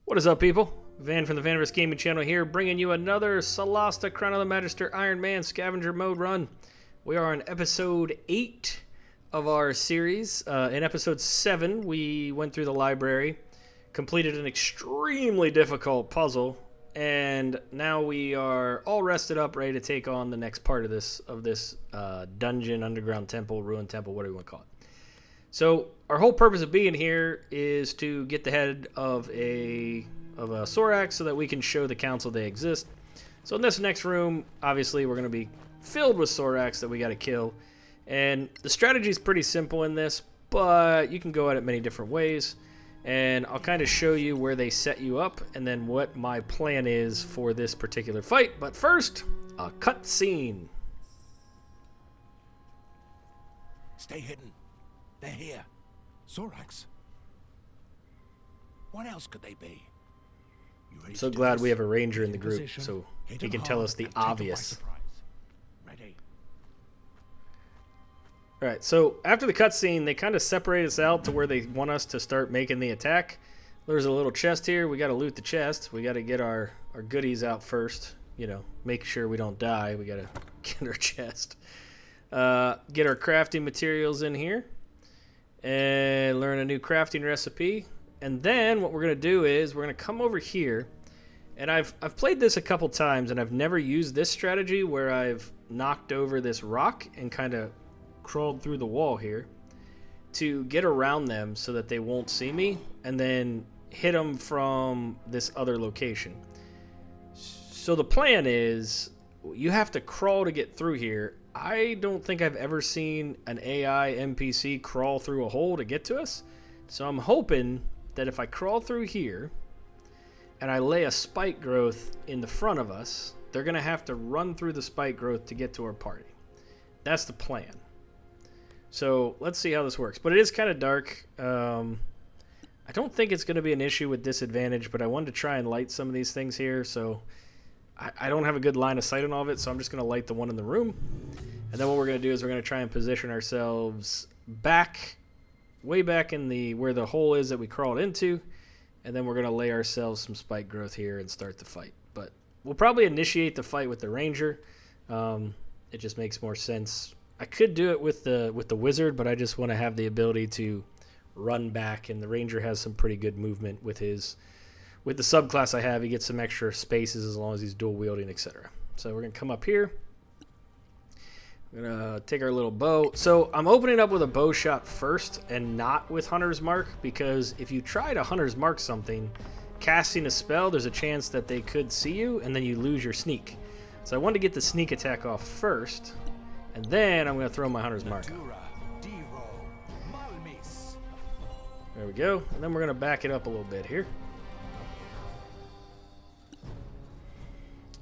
What is up, people? Van from the VaniverseGaming channel here, bringing you another Solasta Crown of the Magister Ironman Scavenger Mode run. We are on episode 8 of our series. In episode 7, we went through the library, completed an extremely difficult puzzle, and now we are all rested up, ready to take on the next part of this dungeon, underground temple, ruined temple, whatever you want to call it. So our whole purpose of being here is to get the head of a soraks so that we can show the council they exist. So in this next room, obviously we're going to be filled with soraks that we got to kill. And the strategy is pretty simple in this, but you can go at it many different ways. And I'll kind of show you where they set you up and then what my plan is for this particular fight. But first, a cutscene. Stay hidden. They're here. Soraks? What else could they be? I'm so glad we have a ranger in the group, so he can tell us the obvious. Ready. Alright, so after the cutscene, they kind of separate us out to where they want us to start making the attack. There's a little chest here. We got to loot the chest. We got to get our goodies out first. You know, make sure we don't die. We got to get our chest. Get our crafting materials in here. And learn a new crafting recipe. And then what we're going to do is we're going to come over here. And I've played this a couple times, and I've never used this strategy where I've knocked over this rock and kind of crawled through the wall here to get around them so that they won't see me, and then hit them from this other location. So the plan is you have to crawl to get through here. I don't think I've ever seen an AI NPC crawl through a hole to get to us. So I'm hoping that if I crawl through here and I lay a spike growth in the front of us, they're going to have to run through the spike growth to get to our party. That's the plan. So let's see how this works. But it is kind of dark. I don't think it's going to be an issue with disadvantage, but I wanted to try and light some of these things here. So I don't have a good line of sight on all of it, so I'm just going to light the one in the room. And then what we're going to do is we're going to try and position ourselves back, way back in the where the hole is that we crawled into. And then we're going to lay ourselves some spike growth here and start the fight. But we'll probably initiate the fight with the ranger. It just makes more sense. I could do it with the wizard, but I just want to have the ability to run back. And the ranger has some pretty good movement with his... With the subclass I have, he gets some extra spaces as long as he's dual wielding, etc. So we're going to come up here. We're going to take our little bow. So I'm opening up with a bow shot first and not with Hunter's Mark, because if you try to Hunter's Mark something, casting a spell, there's a chance that they could see you and then you lose your sneak. So I wanted to get the sneak attack off first, and then I'm going to throw my Hunter's Mark on. There we go. And then we're going to back it up a little bit here.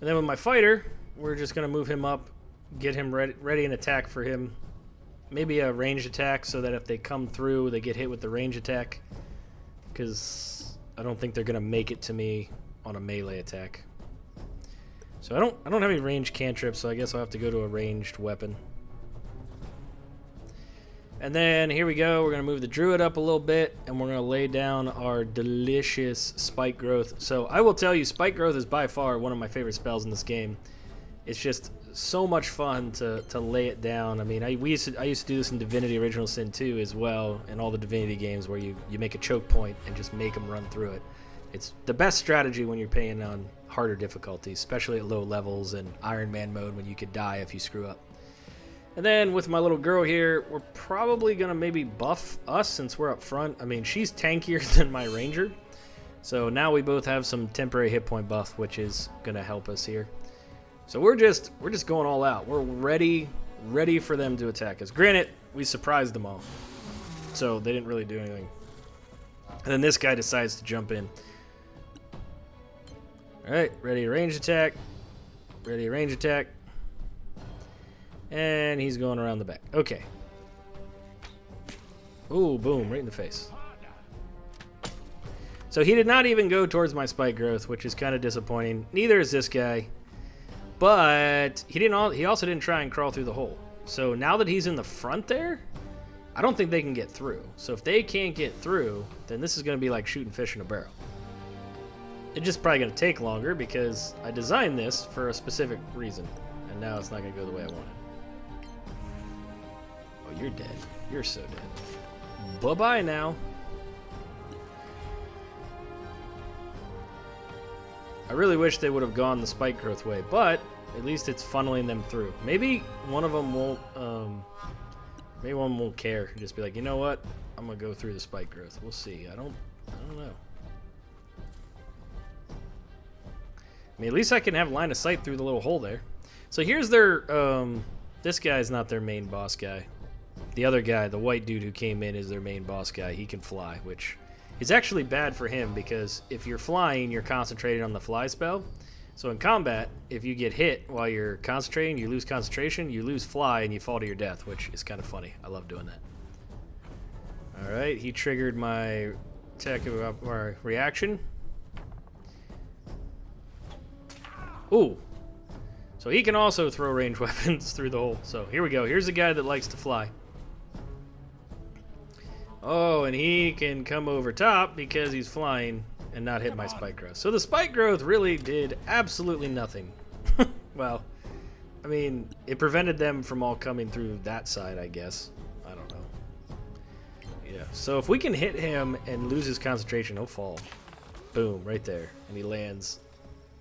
And then with my fighter, we're just going to move him up, get him ready and attack for him. Maybe a ranged attack so that if they come through, they get hit with the range attack. Because I don't think they're going to make it to me on a melee attack. So I don't have any ranged cantrips, so I guess I'll have to go to a ranged weapon. And then here we go. We're going to move the druid up a little bit, and we're going to lay down our delicious spike growth. So I will tell you, spike growth is by far one of my favorite spells in this game. It's just so much fun to lay it down. I mean, I used to do this in Divinity Original Sin 2 as well, and all the Divinity games where you make a choke point and just make them run through it. It's the best strategy when you're playing on harder difficulties, especially at low levels and Ironman mode when you could die if you screw up. And then with my little girl here, we're probably going to maybe buff us since we're up front. I mean, she's tankier than my ranger. So now we both have some temporary hit point buff, which is going to help us here. So we're just going all out. We're ready for them to attack us. Granted, we surprised them all. So they didn't really do anything. And then this guy decides to jump in. Alright, ready, range attack. Ready, range attack. And he's going around the back. Okay. Ooh, boom, right in the face. So he did not even go towards my spike growth, which is kind of disappointing. Neither is this guy. But he also didn't try and crawl through the hole. So now that he's in the front there, I don't think they can get through. So if they can't get through, then this is going to be like shooting fish in a barrel. It's just probably going to take longer because I designed this for a specific reason. And now it's not going to go the way I wanted. Oh, you're dead. You're so dead. Bye-bye now. I really wish they would have gone the spike growth way, but at least it's funneling them through. Maybe one of them won't, maybe one won't care. Just be like, you know what? I'm gonna go through the spike growth. We'll see. I don't know. I mean, at least I can have line of sight through the little hole there. So here's their, this guy's not their main boss guy. The other guy, the white dude who came in, is their main boss guy. He can fly, which is actually bad for him because if you're flying, you're concentrated on the fly spell. So in combat, if you get hit while you're concentrating, you lose concentration, you lose fly, and you fall to your death, which is kind of funny. I love doing that. Alright, he triggered my attack of our reaction. Ooh. So he can also throw ranged weapons through the hole. So here we go. Here's a guy that likes to fly. Oh, and he can come over top because he's flying and not hit my spike growth. So the spike growth really did absolutely nothing. Well, I mean, it prevented them from all coming through that side, I guess. I don't know. Yeah, so if we can hit him and lose his concentration, he'll fall. Boom, right there. And he lands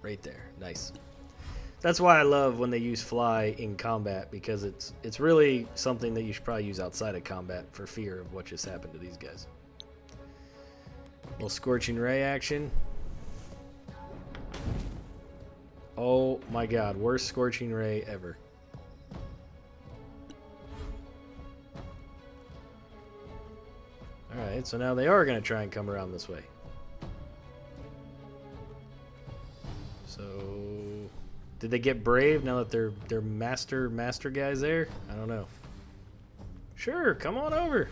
right there. Nice. That's why I love when they use fly in combat, because it's really something that you should probably use outside of combat for fear of what just happened to these guys. Little scorching ray action. Oh my god, worst scorching ray ever. Alright, so now they are going to try and come around this way. So did they get brave now that they're master guys there? I don't know. Sure, come on over.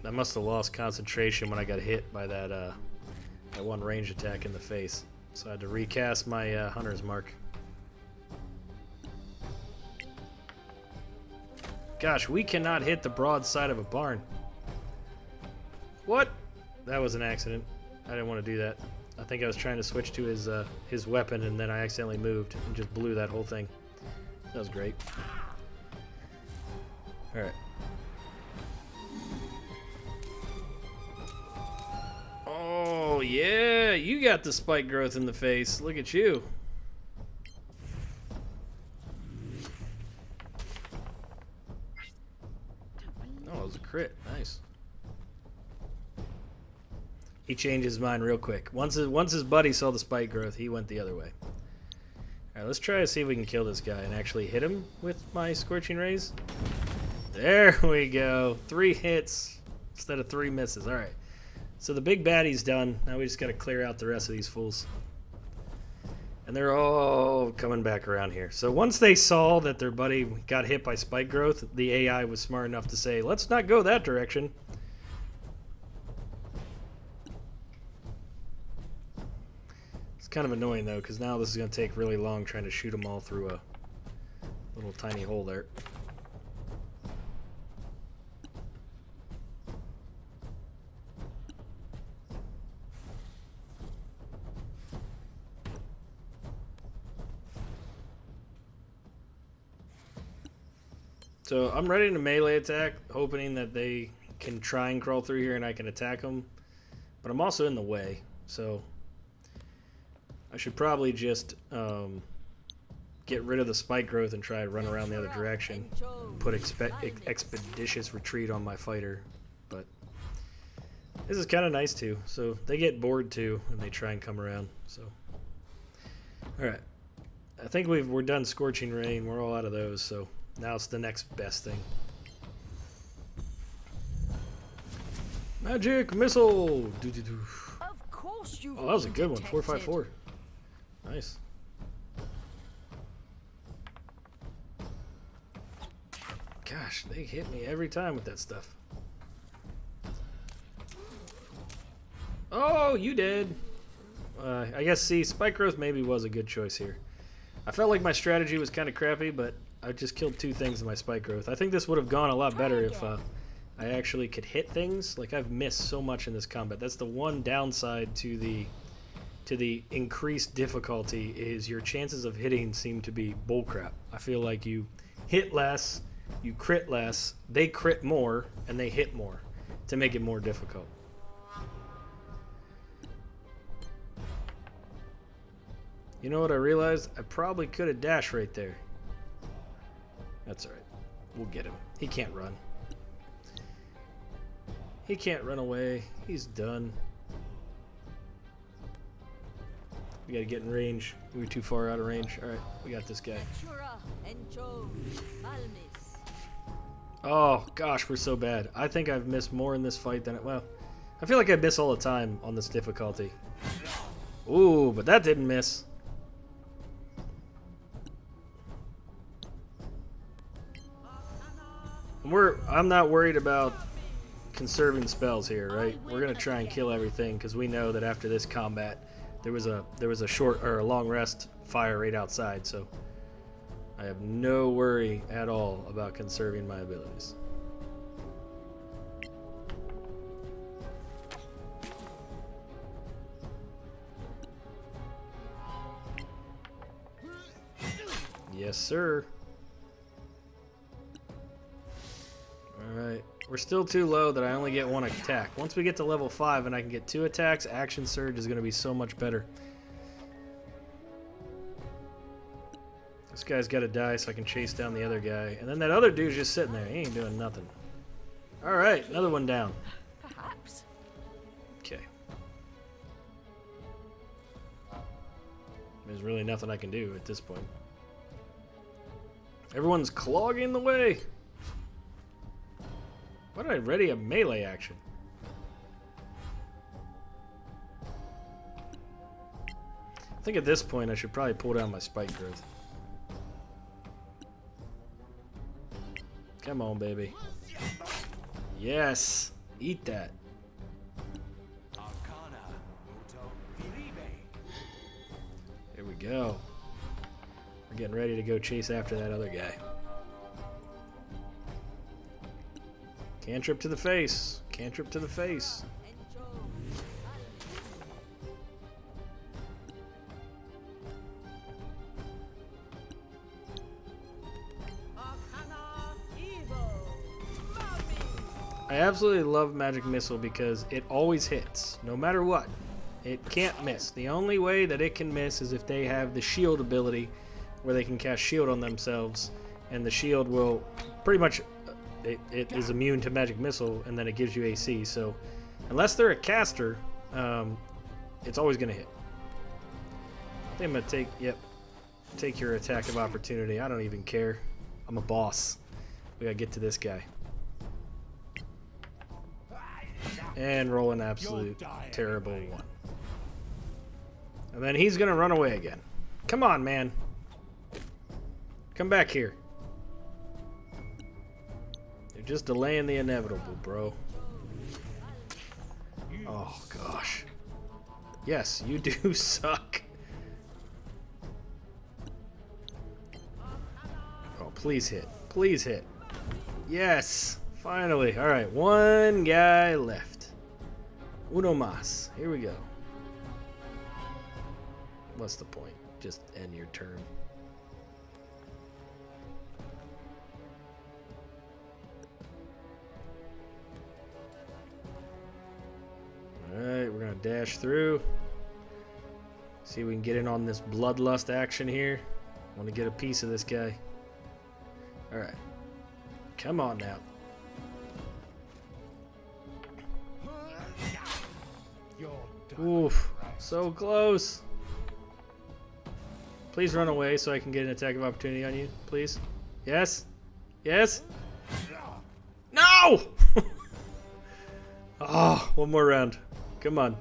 I must have lost concentration when I got hit by that that one range attack in the face. So I had to recast my hunter's mark. Gosh, we cannot hit the broad side of a barn. What? That was an accident. I didn't want to do that. I think I was trying to switch to his weapon, and then I accidentally moved and just blew that whole thing. That was great. Alright. Oh, yeah! You got the spike growth in the face. Look at you. Oh, it was a crit. Nice. He changed his mind real quick. Once his buddy saw the spike growth, he went the other way. Alright, let's try to see if we can kill this guy and actually hit him with my scorching rays. There we go. 3 hits instead of 3 misses. Alright. So the big baddie's done. Now we just gotta clear out the rest of these fools. And they're all coming back around here. So once they saw that their buddy got hit by spike growth, the AI was smart enough to say, let's not go that direction. It's kind of annoying though, because now this is going to take really long trying to shoot them all through a little tiny hole there. So I'm ready to melee attack, hoping that they can try and crawl through here and I can attack them. But I'm also in the way, so I should probably just get rid of the spike growth and try to run around the other direction. Put expeditious retreat on my fighter. But this is kind of nice too. So they get bored too and they try and come around. So alright. I think we're done Scorching Rain. We're all out of those, so now it's the next best thing. Magic missile! Doo-doo-doo. Of course you. Oh, that was a good one. 454. Nice. Gosh, they hit me every time with that stuff. Oh, you did. I guess, see, Spike Growth maybe was a good choice here. I felt like my strategy was kind of crappy, but I just killed 2 things in my spike growth. I think this would have gone a lot better if I actually could hit things. Like, I've missed so much in this combat. That's the one downside to the increased difficulty, is your chances of hitting seem to be bullcrap. I feel like you hit less, you crit less, they crit more, and they hit more to make it more difficult. You know what I realized? I probably could have dashed right there. That's alright. We'll get him. He can't run. He can't run away. He's done. We gotta get in range. We were too far out of range. Alright, we got this guy. Oh, gosh, we're so bad. I think I've missed more in this fight than it... Well, I feel like I miss all the time on this difficulty. Ooh, but that didn't miss. I'm not worried about conserving spells here, right? We're gonna try and kill everything because we know that after this combat, there was a short or a long rest fire right outside, so I have no worry at all about conserving my abilities. Yes, sir. Alright, we're still too low that I only get 1 attack. Once we get to level 5 and I can get 2 attacks, Action Surge is going to be so much better. This guy's got to die so I can chase down the other guy. And then that other dude's just sitting there. He ain't doing nothing. Alright, another one down. Perhaps. Okay. There's really nothing I can do at this point. Everyone's clogging the way. Why did I ready a melee action? I think at this point I should probably pull down my spike growth. Come on, baby. Yes! Eat that. Here we go. We're getting ready to go chase after that other guy. Cantrip to the face. Cantrip to the face. I absolutely love Magic Missile because it always hits, no matter what. It can't miss. The only way that it can miss is if they have the shield ability where they can cast shield on themselves, and the shield will pretty much... It is immune to Magic Missile, and then it gives you AC. So, unless they're a caster, it's always going to hit. I think I'm going to take your attack of opportunity. I don't even care. I'm a boss. We got to get to this guy. And roll an absolute terrible one. And then he's going to run away again. Come on, man. Come back here. Just delaying the inevitable, bro. Oh, gosh. Yes, you do suck. Oh, please hit. Please hit. Yes! Finally. Alright, 1 guy left. Uno mas. Here we go. What's the point? Just end your turn. Alright, we're going to dash through. See if we can get in on this bloodlust action here. I want to get a piece of this guy. Alright. Come on now. Oof. So close. Please run away so I can get an attack of opportunity on you. Please. Yes? Yes? No! Oh, 1 more round. Come on.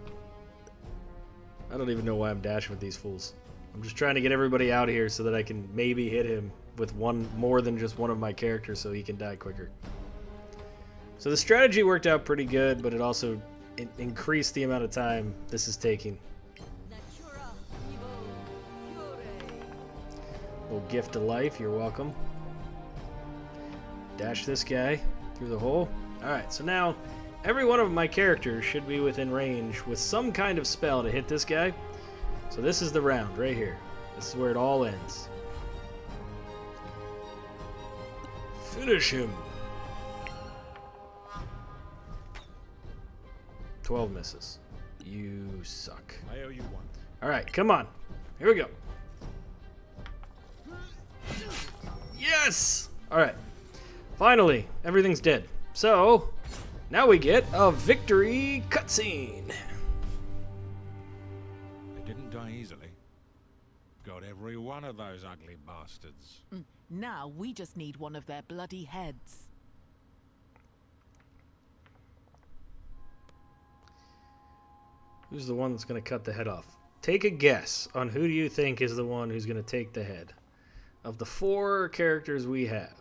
I don't even know why I'm dashing with these fools. I'm just trying to get everybody out here so that I can maybe hit him with more than just one of my characters so he can die quicker. So the strategy worked out pretty good, but it also increased the amount of time this is taking. Little gift of life, you're welcome. Dash this guy through the hole. Alright, so now every one of my characters should be within range with some kind of spell to hit this guy. So this is the round right here. This is where it all ends. Finish him. 12 misses. You suck. I owe you one. Alright, come on. Here we go. Yes! Alright. Finally, everything's dead. So, now we get a victory cutscene. They didn't die easily. Got every one of those ugly bastards. Now we just need one of their bloody heads. Who's the one that's going to cut the head off? Take a guess on who do you think is the one who's going to take the head of the 4 characters we have.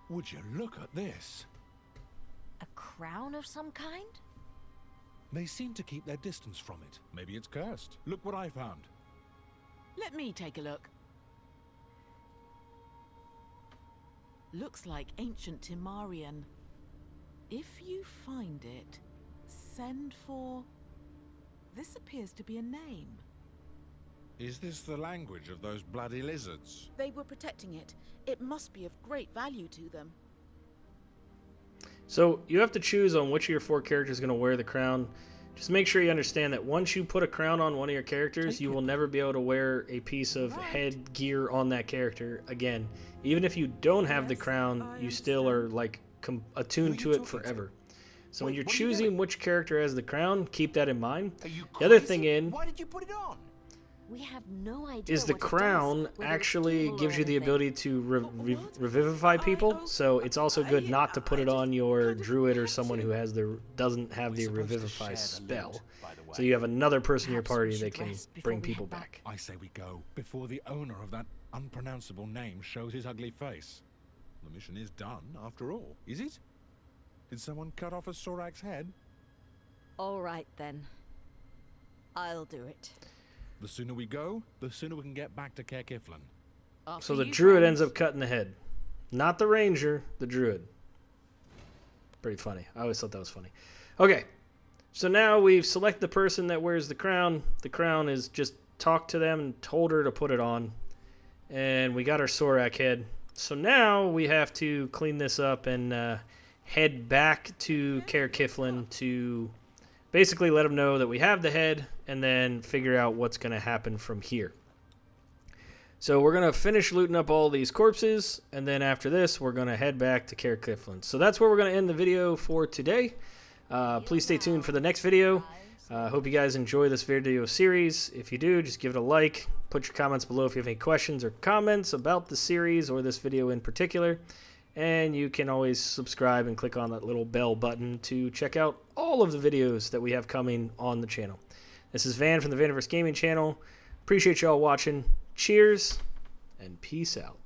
Would you look at this? A crown of some kind? They seem to keep their distance from it. Maybe it's cursed. Look what I found. Let me take a look. Looks like ancient Timarian. If you find it, send for... This appears to be a name. Is this the language of those bloody lizards? They were protecting it. It must be of great value to them. So you have to choose on which of your 4 characters is going to wear the crown. Just make sure you understand that once you put a crown on one of your characters, you will never be able to wear a piece of head gear on that character again. Even if you don't have the crown, you still are like attuned to it forever. So when you're choosing which character has the crown, keep that in mind. The other thing Why did you put it on? We have no idea. is the what it does, crown whether it's actually evil or gives you the anything. ability to revivify people. So it's also good not to put it on your druid or someone who has doesn't have the revivify spell. So you have another person in your Perhaps we party should that can rest before bring we people head back. back. I say we go before the owner of that unpronounceable name shows his ugly face. The mission is done, after all, is it? Did someone cut off a Sorak's head? All right then. I'll do it. The sooner we go, the sooner we can get back to Caer Kiflin. So the druid ends up cutting the head. Not the ranger, the druid. Pretty funny. I always thought that was funny. Okay. So now we've selected the person that wears the crown. The crown is just talk to them and told her to put it on. And we got our Sorak head. So now we have to clean this up and head back to Caer Kiflin to basically let them know that we have the head and then figure out what's going to happen from here. So we're going to finish looting up all these corpses, and then after this, we're going to head back to Caer Kiflin. So that's where we're going to end the video for today. Please stay tuned for the next video. Hope you guys enjoy this video series. If you do, just give it a like. Put your comments below if you have any questions or comments about the series or this video in particular. And you can always subscribe and click on that little bell button to check out all of the videos that we have coming on the channel. This is Van from the VaniverseGaming channel. Appreciate y'all watching. Cheers and peace out.